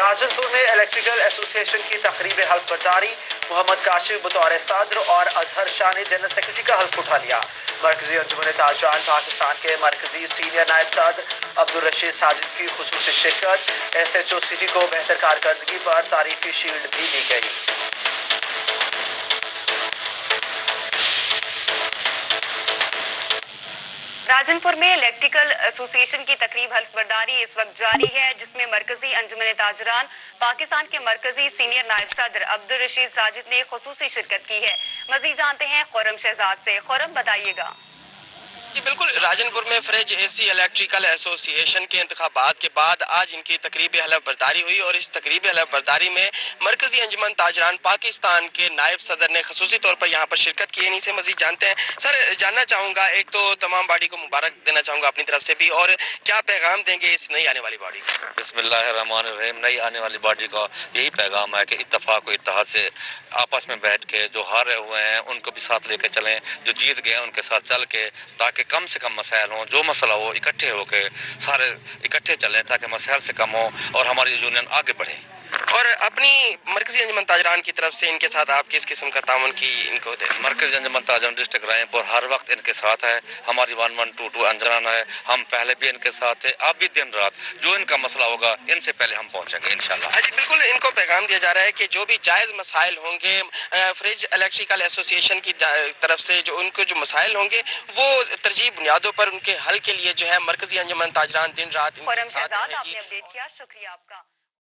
राजनपुर में electrical association की तकरीब हल्फ बर्दारी, मोहम्मद काशिफ बतौर सदर और अजहर शाह ने जनरल सेक्रेटरी का हल्फ उठा लिया। मरकजी अंजुमन ताजरान पाकिस्तान के मरकजी सीनियर नायब सदर अब्दुल रशीद साजिद की खुसूसी शिरकत, SHO सिटी को बेहतर कारकर्दगी पर तारीफी शील्ड भी दी गई। राजनपुर में इलेक्ट्रिकल एसोसिएशन की तकरीब हल्फ बर्दारी इस वक्त जारी है, जिसमें मरकजी अंजुमन ताजरान पाकिस्तान के मरकजी सीनियर नायब सदर अब्दुल रशीद साजिद ने खुसूसी शिरकत की है। मजीद जानते हैं खुरम शहजाद से। खुरम, बताइएगा। जी बिल्कुल, राजनपुर में फ्रिज एसी इलेक्ट्रिकल एसोसिएशन के इंतखाबात के बाद आज इनकी तकरीब हलफ बर्दारी हुई और इस तकरीब हलफ बर्दारी में मरकजी अंजुमन ताजरान पाकिस्तान के नायब सदर ने खसूसी तौर पर यहाँ पर शिरकत की है। इन्हीं से मजीद जानते हैं। सर, जानना चाहूँगा, एक तो तमाम बॉडी को मुबारक देना चाहूँगा अपनी तरफ से भी, और क्या पैगाम देंगे इस नई आने वाली बॉडी को? बिस्मिल्लाहिर्रहमानिर्रहीम। नई आने वाली बॉडी का यही पैगाम है कि इत्तफाक व इत्तेहाद से आपस में बैठ के जो हारे हुए हैं उनको भी साथ लेके चलें, जो जीत गए हैं उनके साथ चल के, ताकि कम से कम मसाइल हों, जो मसला हो इकट्ठे होके सारे इकट्ठे चलें ताकि मसाइल से कम हो और हमारी यूनियन आगे बढ़े। और अपनी मरकजी अंजुमन ताजरान की तरफ से इनके साथ आप किस किस्म का ताउन की इनको दे? मरकजी अंजुमन ताजरान डिस्ट्रिक्ट रायपुर हर वक्त इनके साथ है। हमारी 1122 अंजरान है, हम पहले भी इनके साथ थे, अब भी दिन रात जो इनका मसला होगा इनसे पहले हम पहुंचेंगे इंशाल्लाह। जी बिल्कुल, इनको पैगाम दिया जा रहा है कि जो भी जायज़ मसाइल होंगे फ्रिज इलेक्ट्रिकल एसोसिएशन की तरफ से जो उनको जो मसाइल होंगे वो तरजीह बुनियादों पर उनके हल के लिए जो है मरकजी अंजुमन ताजरान दिन रात खुरम शहजाद, आपने अपडेट किया, शुक्रिया आपका।